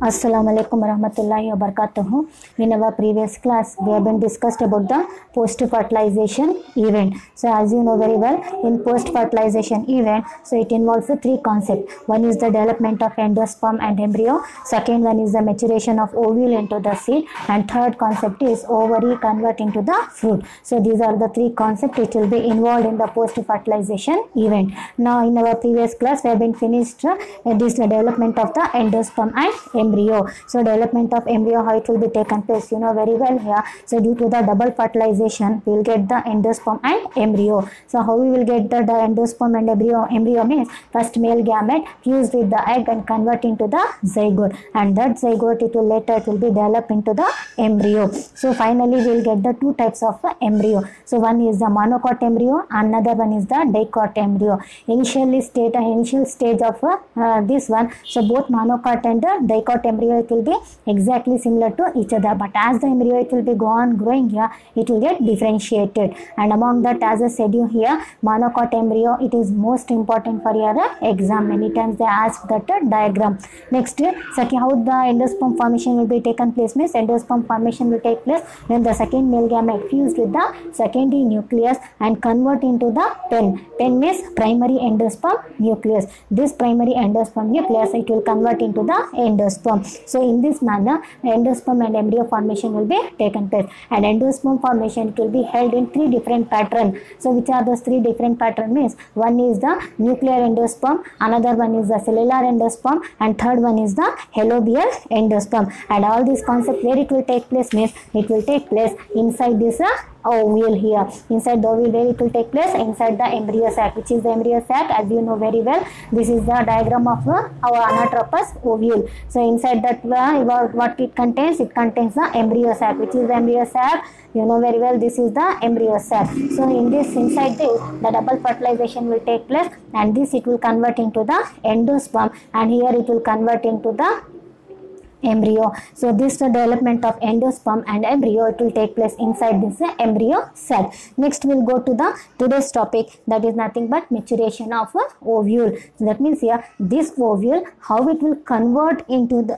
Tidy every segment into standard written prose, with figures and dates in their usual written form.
Assalamu alaikum warahmatullahi wabarakatuh. In our previous class, we have been discussed about the post-fertilization event. So as you know very well, in post-fertilization event, so it involves three concepts. One is the development of endosperm and embryo. Second one is the maturation of ovule into the seed. And third concept is ovary converting to the fruit. So these are the three concepts which will be involved in the post-fertilization event. Now in our previous class, we have been finished this development of the endosperm and embryo. So development of embryo, how it will be taken place, you know very well here. So due to the double fertilization, we will get the endosperm and embryo. So how we will get the endosperm and embryo? Embryo means first male gamete fused with the egg and convert into the zygote, and that zygote it will later it will be developed into the embryo. So finally we will get the two types of embryo. So one is the monocot embryo, another one is the dicot embryo. Initial stage of this one, so both monocot and dicot embryo it will be exactly similar to each other, but as the embryo it will be growing here, it will get differentiated. And among that, as I said you here, monocot embryo, it is most important for your exam. Many times they ask that diagram. Next, how the endosperm formation will be taken place means endosperm formation will take place when the second male gamete fused with the secondary nucleus and convert into the pen. Pen means primary endosperm nucleus. This primary endosperm nucleus it will convert into the endosperm. So in this manner, endosperm and embryo formation will be taken place, and endosperm formation it will be held in three different patterns. So which are those three different patterns means one is the nuclear endosperm, another one is the cellular endosperm, and third one is the halobial endosperm. And all these concepts where it will take place means it will take place inside this ovule here. Inside the ovule, where it will take place? Inside the embryo sac. Which is the embryo sac? As you know very well, this is the diagram of our anatropous ovule. So inside that what it contains? It contains the embryo sac. Which is the embryo sac? You know very well, this is the embryo sac. So in this, inside this, the double fertilization will take place, and this it will convert into the endosperm, and here it will convert into the embryo. So this development of endosperm and embryo it will take place inside this embryo cell. Next we'll go to the today's topic, that is nothing but maturation of ovule. So that means here this ovule, how it will convert into the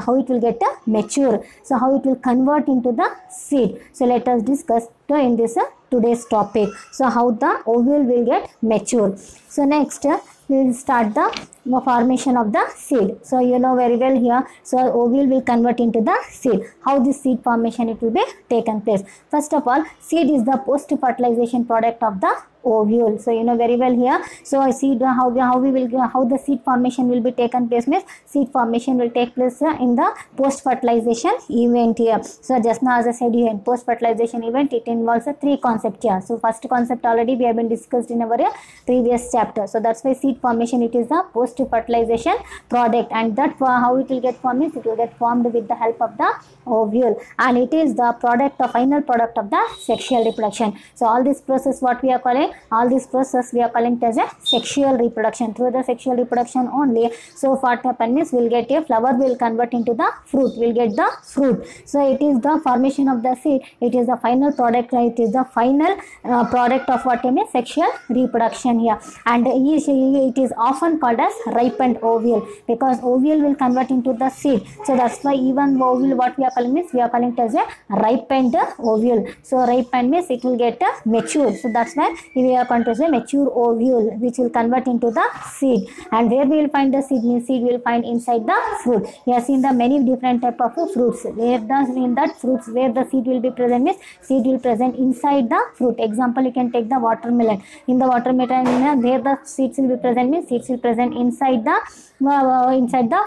how it will get mature. So how it will convert into the seed. So let us discuss in this today's topic. So how the ovule will get mature. So next we will start the formation of the seed. So you know very well here, so ovule will convert into the seed. How this seed formation it will be taken place? First of all, seed is the post fertilization product of the ovule. So you know very well here, so seed how the seed formation will be taken place means seed formation will take place in the post fertilization event here. So just now as I said here, in post fertilization event it involves three concepts here. So first concept already we have been discussed in our previous chapter. So that's why seed formation it is the post fertilization product, and that how it will get formed is it will get formed with the help of the ovule, and it is the product of final product of the sexual reproduction. So all this process what we are calling, all this process we are calling it as a sexual reproduction. Through the sexual reproduction only, so what happens means we'll get a flower will convert into the fruit, we'll get the fruit. So it is the formation of the seed, it is the final product, it is the final product of what means sexual reproduction here, and it is often called as ripened ovule because ovule will convert into the seed. So that's why even ovule what we are calling means we are calling it as a ripened ovule. So ripened means it will get mature. So that's why we are going to say mature ovule which will convert into the seed. And where we will find the seed means seed will find inside the fruit. We have seen the many different type of fruits. Where in that fruits where the seed will be present means seed will present inside the fruit. Example, you can take the watermelon. In the watermelon where the seeds will be present means seeds will present inside the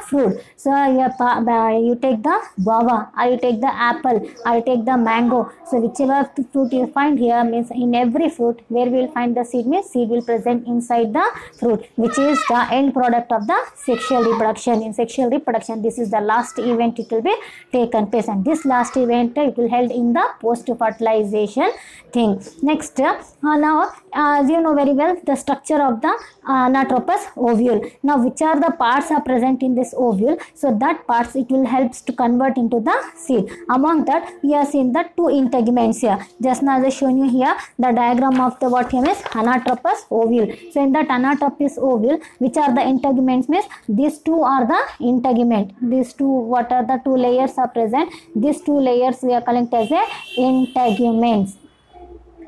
fruit. So you take the guava, or you take the apple, or you take the mango. So whichever fruit you find here means in every fruit where we will find the seed means seed will present inside the fruit, which is the end product of the sexual reproduction. In sexual reproduction, this is the last event it will be taken place, and this last event it will held in the post fertilization thing. Next now as you know very well, the structure of the anatropous ovule. Now which are the parts are present in this ovule? So that parts it will helps to convert into the seed. Among that we have seen the two integuments here. Just now as I shown you here the diagram of the what here means anatropous ovule. So in that anatropous ovule, which are the integuments means these two are the integument. These two, what are the two layers are present? These two layers we are calling as a integuments.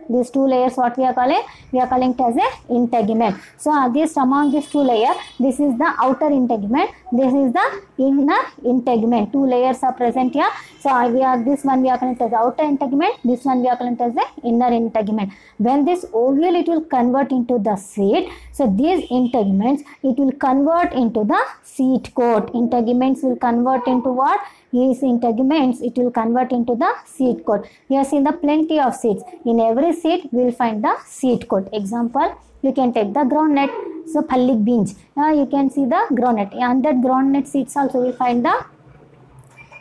These two layers what we are calling? We are calling it as a integument. So this among these two layers, this is the outer integument, this is the inner integument. Two layers are present here. So we are, this one we are calling it as outer integument, this one we are calling it as the inner integument. When this ovule it will convert into the seed, so these integuments it will convert into the seed coat. Integuments will convert into what? These integuments it will convert into the seed coat. We have seen the plenty of seeds. In every seed we will find the seed coat. Example, you can take the groundnut. So phallic beans, you can see the groundnut. On that groundnut seeds also we find the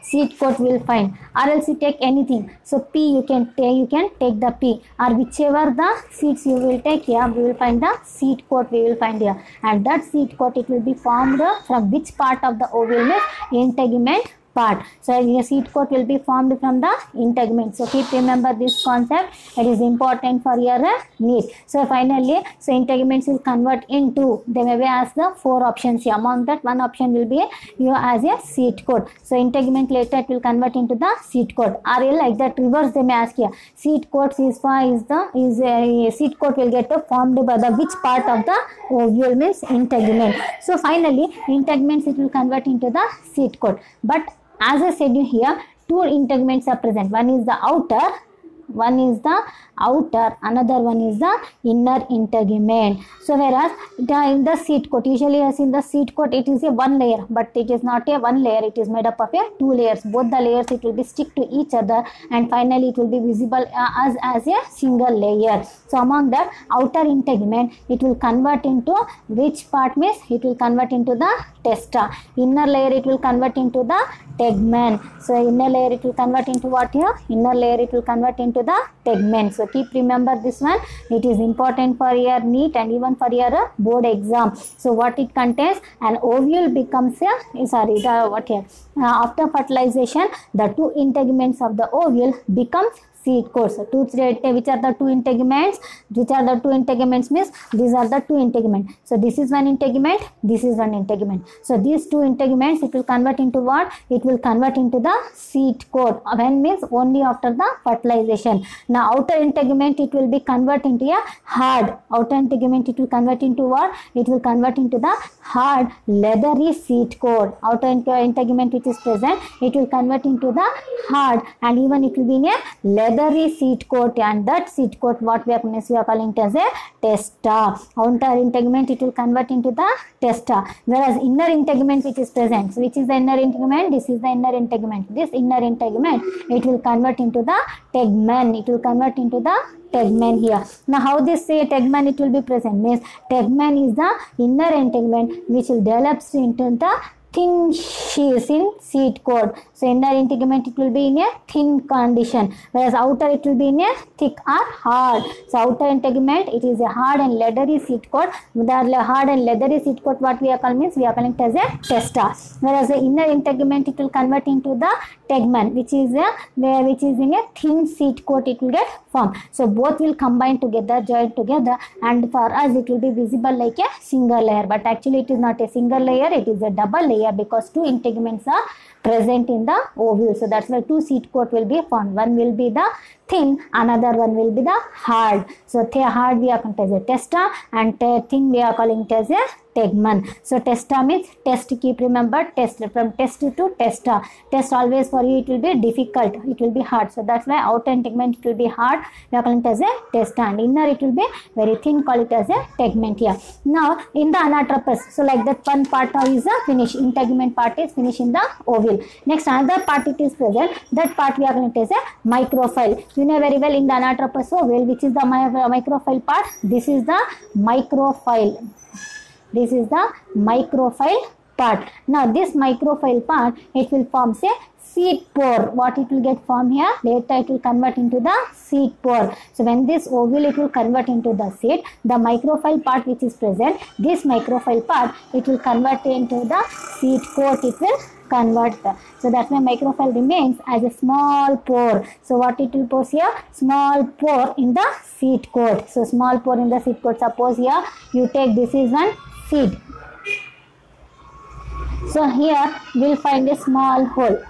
seed coat will find, or else you take anything. So pea you can take the pea, or whichever the seeds you will take here, we will find the seed coat we will find here. And that seed coat it will be formed from which part of the ovule? Integument part. So your seed coat will be formed from the integument. So keep remember this concept. It is important for your need. So finally, so integuments will convert into, they may be asked the 4 options here. Among that, one option will be you as a seed coat. So integument later it will convert into the seed coat. Or like that reverse they may ask here. Seed coat seed coat will get formed by the which part of the ovule means integument. So finally, integuments it will convert into the seed coat. But as I said you here, two integuments are present. One is the outer, another one is the inner integument. So whereas in the seed coat, usually as in the seed coat it is a one layer, but it is not a one layer, it is made up of a 2 layers. Both the layers it will be stick to each other, and finally it will be visible as a single layer. So among the outer integument it will convert into which part means it will convert into the testa. Inner layer it will convert into the tegmen. So inner layer it will convert into what here? Inner layer it will convert into the tegmen. So keep remember this one. It is important for your NEET and even for your board exam. So what it contains? An ovule becomes after fertilization, the 2 integuments of the ovule becomes seed coat. So which are the 2 integuments? Which are the 2 integuments means these are the 2 integuments. So this is one integument, this is one integument. So these 2 integuments it will convert into what? It will convert into the seed coat. When means only after the fertilization. Now outer integument it will be convert into a hard. Outer integument it will convert into what? It will convert into the hard leathery seed coat. Outer integument which is present, it will convert into the hard, and even it will be in a leathery seed coat, and that seed coat what we are calling it as a testa. Outer integument it will convert into the testa, whereas inner integument which is present. So which is the inner integument? This is the inner integument. This inner integument it will convert into the tegmen. It will convert into the tegmen here. Now how this say tegmen it will be present means tegmen is the inner integument which will develop into the thin sheaths in seed coat. So inner integument it will be in a thin condition, whereas outer it will be in a thick or hard. So outer integument it is a hard and leathery seed coat. The hard and leathery seed coat what we are calling means we are calling it as a testa, whereas the inner integument it will convert into the tegmen which is in a thin seed coat it will get formed. So both will combine together, join together, and for us it will be visible like a single layer, but actually it is not a single layer, it is a double layer because 2 integuments are present in the ovule. So that's why 2 seed coat will be formed. One will be the thin, another one will be the hard. So hard we are calling it as a testa, and thin we are calling it as a tegmen. So testa means test. Keep remember test, from test to testa. Test always for you it will be difficult, it will be hard. So that's why outer integument it will be hard, we are calling it as a testa, and inner it will be very thin, call it as a tegment here. Now in the anatropous, so like that one part now is a finish, integument part is finished in the ovule. Next another part it is present, that part we are calling it as a micropyle. You know very well in the anatropous ovule which is the micropyle part. This is the micropyle. This is the micropyle part. Now this micropyle part it will form say seed pore. What it will get formed here? Later it will convert into the seed pore. So when this ovule it will convert into the seed, the micropyle part which is present, this micropyle part it will convert into the seed coat it will convert. So that's why microfile remains as a small pore. So what it will pose here? Small pore in the seed coat. So small pore in the seed coat. Suppose here you take this is one seed. So here we'll find a small hole.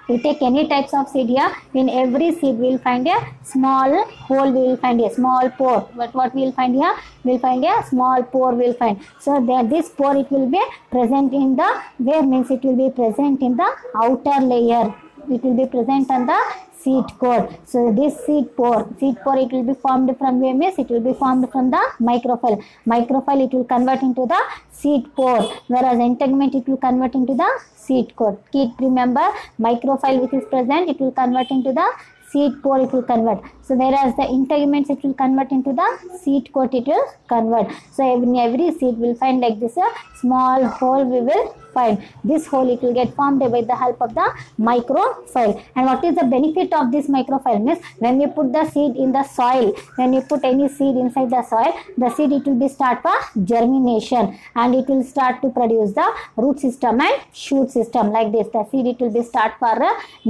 You take any types of seed here, in every seed we will find a small hole, we will find a small pore. But what we will find here? We will find a small pore we will find. So there this pore it will be present in the, where means it will be present in the outer layer. It will be present on the seed coat. So this seed pore it will be formed from where means it will be formed from the microfile. Microfile it will convert into the seed pore, whereas integument it will convert into the seed coat. Keep remember, microfile which is present it will convert into the seed pore it will convert. So whereas the integuments it will convert into the seed coat it will convert. So in every seed will find like this a small hole we will find. This hole it will get formed by the help of the microfile. And what is the benefit of this microfile? Means when you put the seed in the soil, when you put any seed inside the soil, the seed it will be start for germination and it will start to produce the root system and shoot system like this. The seed it will be start for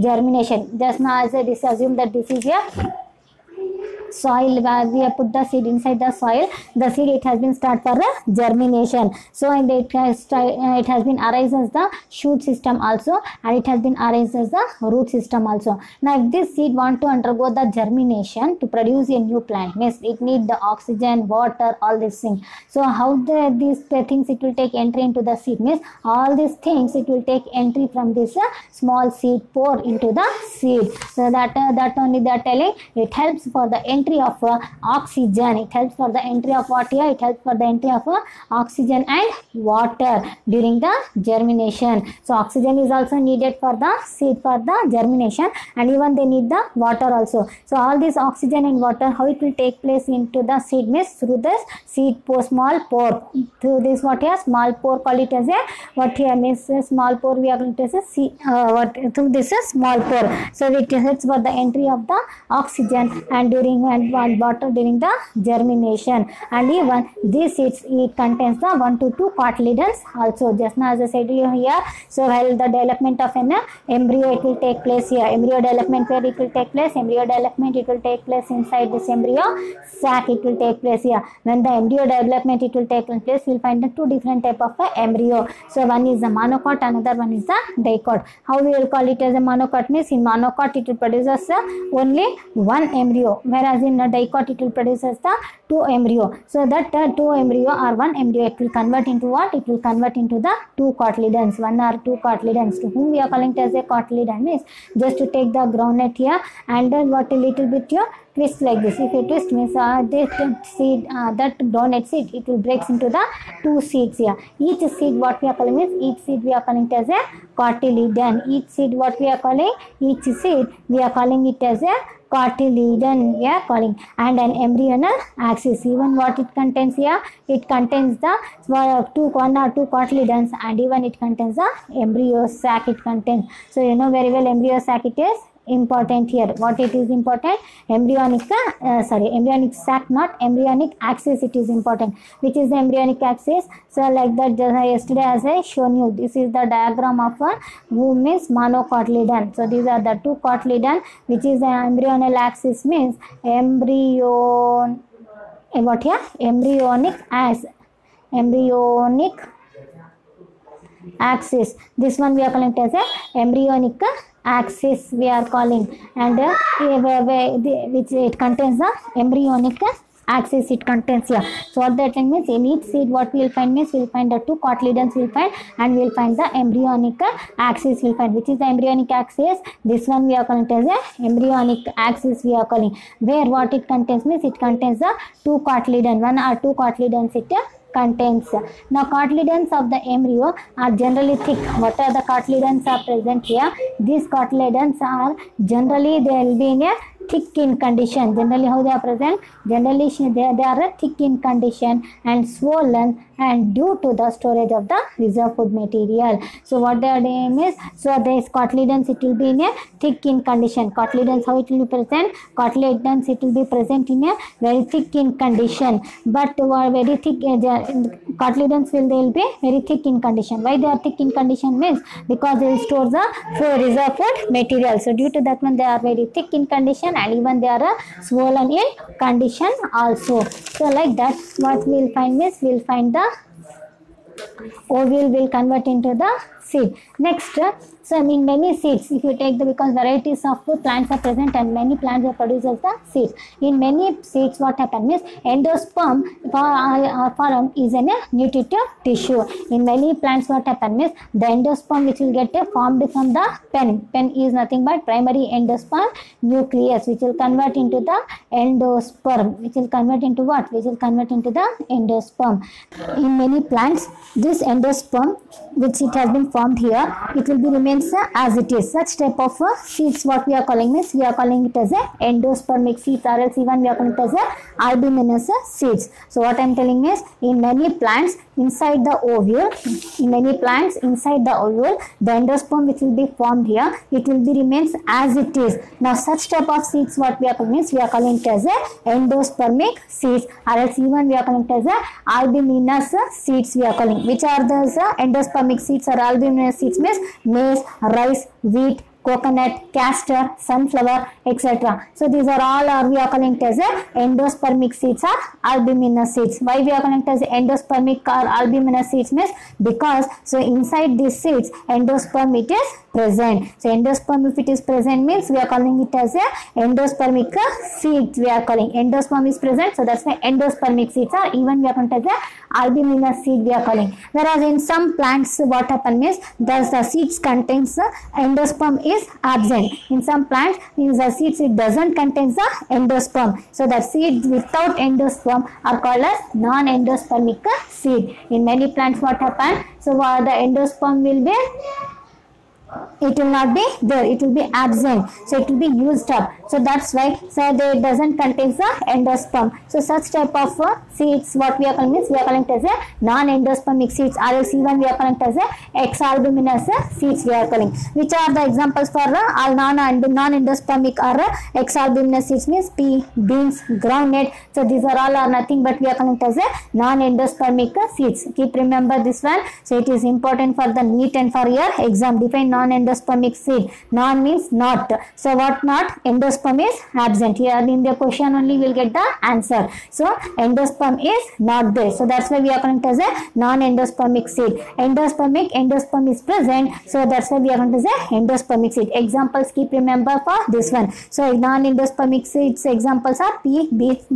germination. Just now as I assume that this is a soil where we have put the seed inside the soil. The seed it has been start for germination. So it has been arise as the shoot system also, and it has been arise as the root system also. Now if this seed want to undergo the germination to produce a new plant, means it need the oxygen, water, all these things. So how these things it will take entry into the seed, means all these things it will take entry from this small seed pore into the seed. So that only they are telling it helps for the entry of oxygen. It helps for the entry of what here? It helps for the entry of oxygen and water during the germination. So oxygen is also needed for the seed for the germination, and even they need the water also. So all this oxygen and water, how it will take place into the seed means through this seed pore, small pore. Through this what here? Small pore, call it as a what here means a small pore, we are going to say through this is small pore. So it helps for the entry of the oxygen and during and water during the germination. And even this seeds it contains the 1 to 2 cotyledons also, just now as I said here. So while the development of an embryo it will take place here. Embryo development where it will take place? Embryo development it will take place inside this embryo sac, it will take place here. When the embryo development it will take place, we will find the two different type of embryo. So one is the monocot, another one is the dicot. How we will call it as a monocot means in monocot it will produce only one embryo, whereas in a dicot it will produce as the 2 embryo. So that 2 embryo or 1 embryo it will convert into what? It will convert into the 2 cotyledons, 1 or 2 cotyledons, to whom we are calling it as a cotyledon. Means just to take the groundnut here and then what a little bit here twist like this. If you twist means this seed, that groundnut seed it will breaks into the 2 seeds here. Each seed what we are calling is, each seed we are calling it as a cotyledon. Each seed what we are calling, each seed we are calling it as a cotyledon we are calling. And an embryonal axis, even what it contains here, it contains the 1 or 2 cotyledons, and even it contains the embryo sac it contains. So you know very well embryo sac it is important here. What it is important? Embryonic sac, not embryonic axis it is important. Which is the embryonic axis? So like that just yesterday as I shown you, this is the diagram of a womb means monocotyledon. So these are the 2 cotyledon, which is the embryonal axis means embryonic axis. This one we are calling it as a embryonic axis we are calling, and which it contains the embryonic axis it contains here. So what that means, in each seed what we will find means we will find the 2 cotyledons we will find, and we will find the embryonic axis we will find. Which is the embryonic axis? This one we are calling it as a embryonic axis we are calling, where what it contains means it contains the 2 cotyledon, 1 or 2 cotyledons it contains. Now cotyledons of the embryo are generally thick. What are the cotyledons are present here? These cotyledons are generally they will be in a thick in condition. Generally how they are present? Generally they are thick in condition and swollen and due to the storage of the reserve food material. So what they are doing is, so this cotyledons, it will be in a thick in condition. Cotyledons, how it will be present? Cotyledons, it will be present in a very thick in condition, but very thick cotyledons will be very thick in condition. Why they are thick in condition means because they will store the reserve food material. So due to that one they are very thick in condition and even they are swollen in condition also. So like that what we will find is, we will find the ovule will convert into the seed. Next, so in many seeds, if you take the, because varieties of plants are present and many plants are produced as the seeds. In many seeds, what happens is endosperm form is in a nutritive tissue. In many plants, what happens is the endosperm which will get formed from the pen. Pen is nothing but primary endosperm nucleus, which will convert into the endosperm. Which will convert into what? Which will convert into the endosperm. In many plants, this endosperm, which it has been formed here, it will be remains as it is. Such type of seeds, what we are calling is, we are calling it as a endospermic seeds, or else even we are calling it as a albuminous seeds. So what I am telling is, in many plants inside the ovule, the endosperm which will be formed here, it will be remains as it is. Now such type of seeds, what we are calling is, we are calling it as a endospermic seeds, or else even we are calling it as a albuminous seeds we are calling. Which are those endospermic seeds or albuminous seeds means maize, rice, wheat, coconut, castor, sunflower, etc. So these are all we are calling it as a endospermic seeds or albuminous seeds. Why we are calling it as endospermic or albuminous seeds means because so inside these seeds endosperm it is present. So endosperm, if it is present means we are calling it as a endospermic seeds. We are calling endosperm is present, so that's why endospermic seeds, or even we are calling it as a albuminous seed we are calling. Whereas in some plants what happens means the seeds contains endosperm is absent. In some plants in the seeds it doesn't contain the endosperm. So the seeds without endosperm are called as non-endospermic seed. In many plants what happens? So the endosperm will be, it will not be there, it will be absent, so it will be used up. So that's why so they doesn't contain the endosperm. So such type of seeds what we are calling is, we are calling it as a non-endospermic seeds, or else even we are calling it as a exalbuminous seeds we are calling. Which are the examples for non-endospermic or exalbuminous seeds means pea, beans, groundnut. So these are all are nothing but we are calling it as a non-endospermic seeds. Keep remember this one. So it is important for the NEET and for your exam. Define non-endospermic seed. Non means not. So what not? Endosperm is absent. Here in the question only will get the answer. So endosperm is not there. So that's why we are calling it as a non-endospermic seed. Endosperm is present. So that's why we are calling it as a endospermic seed. Examples keep remember for this one. So non-endospermic seeds examples are pea, beans,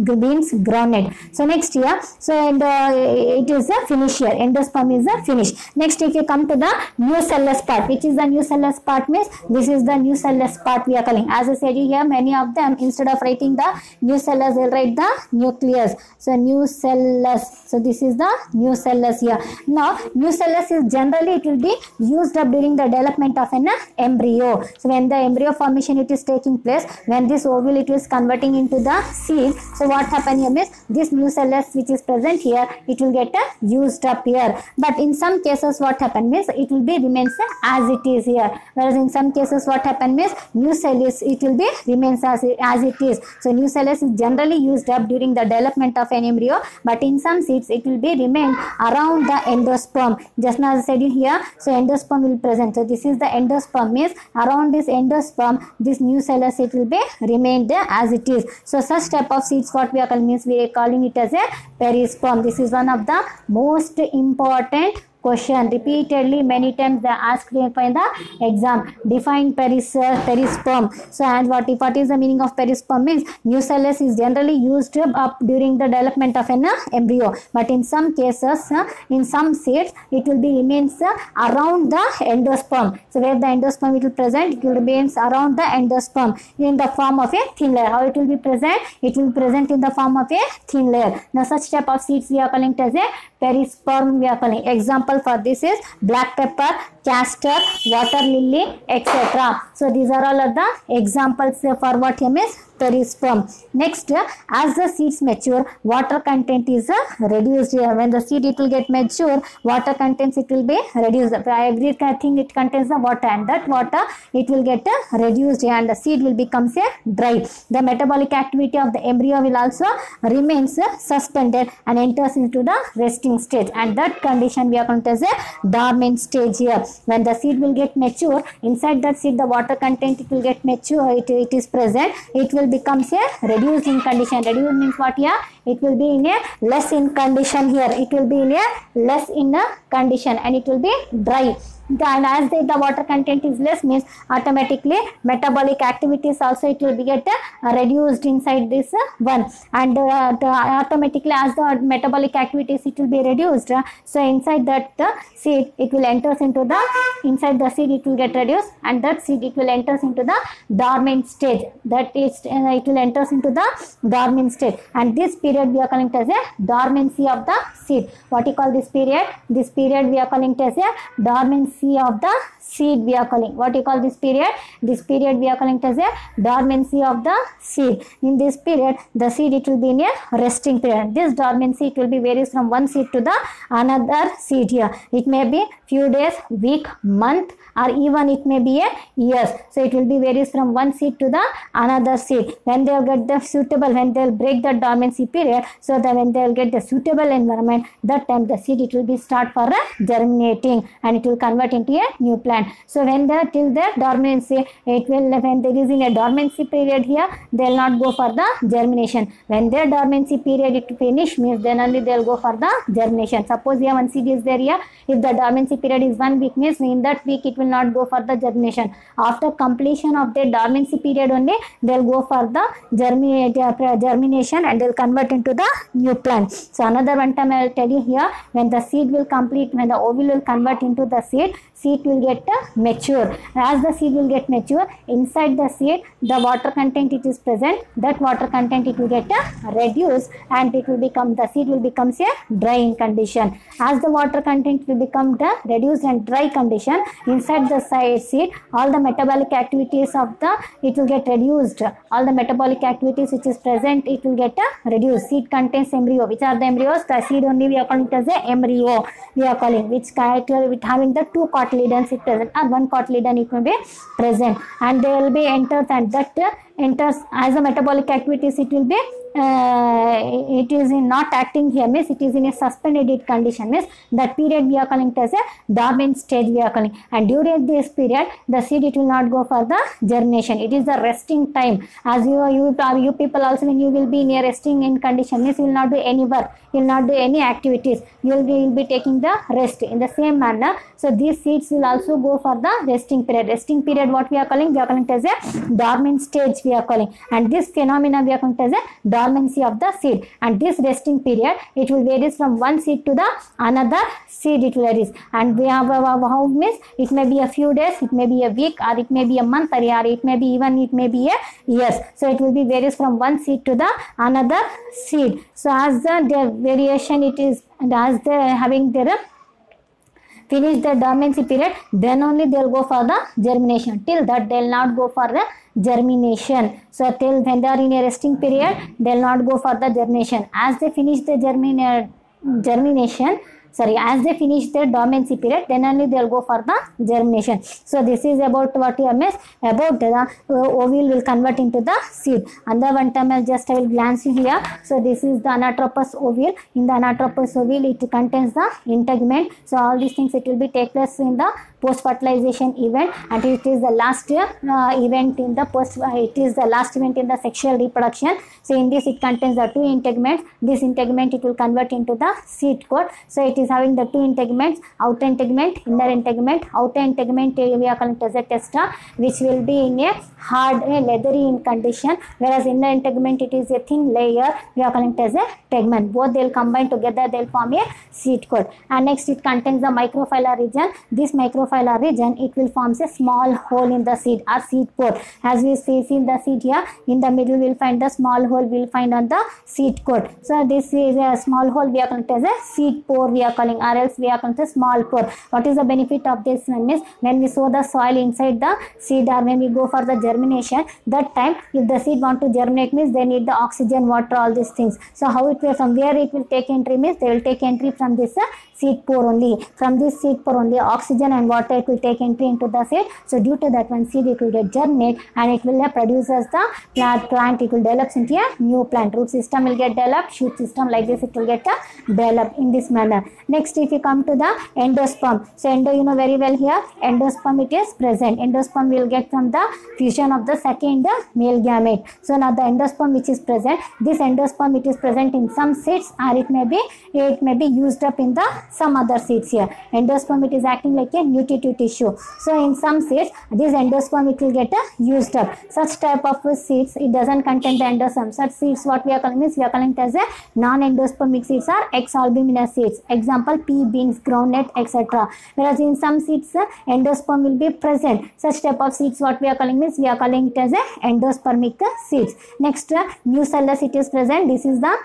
groundnut. So next here, so it is a finish here. Endosperm is a finish. Next, if you come to the nucellus part, which is the nucellus part means this is the nucellus part we are calling. As I said here, many of them instead of writing the nucellus they will write the nucleus. So nucellus. So this is the nucellus here. Now nucellus is generally it will be used up during the development of an embryo. So when the embryo formation it is taking place, when this ovule it is converting into the seed. So what happen here means this nucellus which is present here, it will get used up here. But in some cases what happen means it will be remains as it is here. Whereas in some cases what happen means nucellus it will be remains as it is. So nucellus is generally used up during the development of an embryo, but in some seeds it will be remain around the endosperm. Just now as I said here, so endosperm will present. So this is the endosperm means around this endosperm this nucellus it will be remain there as it is. So such type of seeds what we are calling means we are calling it as a perisperm. This is one of the most important question. Repeatedly many times they asked in the exam. Define perisperm. So and what is the meaning of perisperm means nucellus is generally used up during the development of an embryo, but in some cases in some seeds it will be remains around the endosperm. So where the endosperm it will present, it will remains around the endosperm in the form of a thin layer. How it will be present? It will be present in the form of a thin layer. Now such type of seeds we are calling it as a perisperm we are calling. Example example for this is black pepper, castor, water lily, etc. So these are all of the examples for what here means perisperm. Next, as the seeds mature, water content is reduced. When the seed it will get mature, water contents it will be reduced. Everything it contains the water, and that water it will get reduced, and the seed will become dry. The metabolic activity of the embryo will also remains suspended and enters into the resting stage, and that condition we are called as a dormant stage here. When the seed will get mature, inside that seed the water content it will get mature, it is present, it will becomes a reduced in condition. Reduced means what here? It will be in a less in condition here. It will be in a less in a condition, and it will be dry. And as the water content is less means automatically metabolic activities also it will be get reduced inside this one, and automatically as the metabolic activities it will be reduced, so inside that seed it will enters into the inside the seed it will get reduced, and that seed it will enters into the dormant stage. That is it will enters into the dormant stage, and this period we are calling it as a dormancy of the seed. What you call this period? This period we are calling it as a dormancy of the seed we are calling. What you call this period? This period we are calling it as a dormancy of the seed. In this period the seed it will be in a resting period. This dormancy it will be varies from one seed to the another seed here. It may be few days, week, month, or even it may be a years. So it will be varies from one seed to the another seed. When they will get the suitable, when they will break the dormancy period, so that when they will get the suitable environment, that time the seed it will be start for germinating, and it will convert into a new plant. So when the till the dormancy it will, when there is in a dormancy period here, they will not go for the germination. When their dormancy period it finish means then only they will go for the germination. Suppose here one seed is there here, if the dormancy period is 1 week means in that week it will not go for the germination. After completion of the dormancy period only they will go for the germination, and they will convert into the new plant. So another one time I will tell you here, when the seed will complete, when the ovule will convert into the seed will get mature. As the seed will get mature, inside the seed the water content it is present, that water content it will get reduced, and it will become, the seed will become a dry in condition. As the water content will become the reduced and dry condition, inside the seed all the metabolic activities of the it will get reduced. All the metabolic activities which is present it will get reduced. Seed contains embryo. Which are the embryos? The seed only we are calling it as a embryo we are calling, which character with having the two cotyledons it present, or one cotyledon it may be present, and they will be enters, and that enters as a metabolic activities it will be it is in not acting here means it is in a suspended condition means that period we are calling it as a dormant stage we are calling, and during this period the seed it will not go for the germination. It is the resting time. As you people also, when you will be in a resting in condition means you will not do any work, you will not do any activities, you will be taking the rest in the same manner. So these seeds will also go for the resting period. Resting period what we are calling? We are calling it as a dormant stage we are calling, and this phenomena we are calling it as a dormancy of the seed. And this resting period it will varies from one seed to the another seed it will varies, and we have how means it may be a few days, it may be a week, or it may be a month, or it may be even it may be a years. So it will be varies from one seed to the another seed. So as the variation it is, and as they are having their finish the dormancy period, then only they will go for the germination. Till that they will not go for the germination. So till when they are in a resting period they will not go for the germination. As they finish the as they finish their dormancy period, then only they will go for the germination. So this is about what you miss about the ovule will convert into the seed. Another one time I will glance here. So this is the anatropous ovule. In the anatropous ovule it contains the integument. So all these things it will be take place in the post fertilization event, and it is the last event in the it is the last event in the sexual reproduction. So in this it contains the two integuments. This integument it will convert into the seed coat. So it is having the two integuments, outer integument, inner integument. Outer integument we are calling it as a testa, which will be in a hard leathery in condition, whereas inner integument it is a thin layer we are calling it as a tegument. Both they will combine together, they will form a seed coat. And next it contains the microphylla region. This microphylla region it will form a small hole in the seed or seed coat. As we see in the seed here, in the middle we will find the small hole we will find on the seed coat. So this is a small hole we are calling it as a seed pore we are are calling, or else we are calling the small pore. What is the benefit of this one means, when we sow the soil inside the seed, or when we go for the germination, that time if the seed want to germinate means they need the oxygen, water, all these things. So how it will, from where it will take entry means they will take entry from this seed pore only. From this seed pore only oxygen and water it will take entry into the seed. So due to that one seed it will get germinate and it will produces the plant. It will develops into a new plant. Root system will get developed, shoot system, like this it will get developed in this manner. Next, if you come to the endosperm, so endo you know very well here, endosperm it is present. Endosperm will get from the fusion of the second male gamete. So now the endosperm which is present, this endosperm it is present in some seeds, or it may be used up in the some other seeds here. Endosperm it is acting like a nutritive tissue. So in some seeds this endosperm it will get used up. Such type of seeds it doesn't contain the endosperm. Such seeds what we are calling is, we are calling it as a non-endospermic seeds or exalbuminous seeds. Example, pea, beans, groundnut, etc. Whereas in some seeds endosperm will be present. Such type of seeds what we are calling is, we are calling it as a endospermic seeds. Next, nucellus it is present. This is the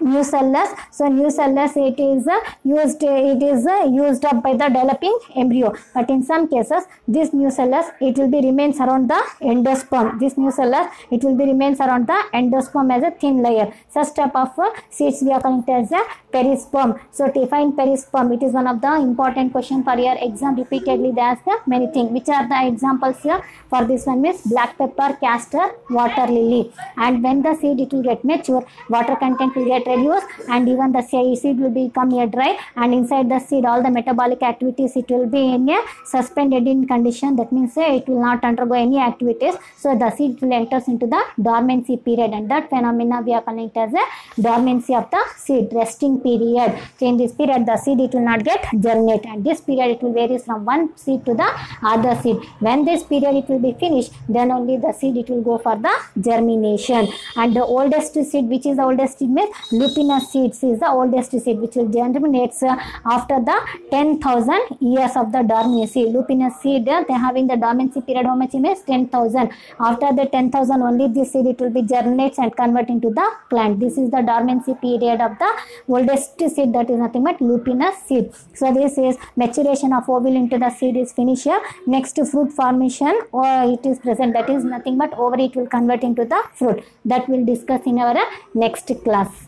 nucellus. So nucellus it is used up by the developing embryo, but in some cases this nucellus it will be remains around the endosperm. This nucellus it will be remains around the endosperm as a thin layer. Such type of seeds we are calling it as a perisperm. So define perisperm. It is one of the important question for your exam. Repeatedly they ask many things. Which are the examples here for this one means black pepper, castor, water lily. And when the seed it will get mature, water content will get reduced and even the seed will become dry, and inside the seed all the metabolic activities it will be in a suspended in condition. That means it will not undergo any activities. So the seed will enters into the dormancy period, and that phenomena we are calling it as a dormancy of the seed, resting period. So in this period the seed it will not get germinate, and this period it will vary from one seed to the other seed. When this period it will be finished, then only the seed it will go for the germination. And the oldest seed, which is the oldest seed means lupinous seeds is the oldest seed, which will germinate after the 10,000 years of the dormancy. Lupinous seed they having the dormancy period how much means 10,000. After the 10,000 only this seed it will be germinates and convert into the plant. This is the dormancy period of the oldest seed, that is nothing but lupinous seed. So this is maturation of ovule into the seed is finished here. Next, fruit formation or it is present, that is nothing but ovary it will convert into the fruit. That will discuss in our next class.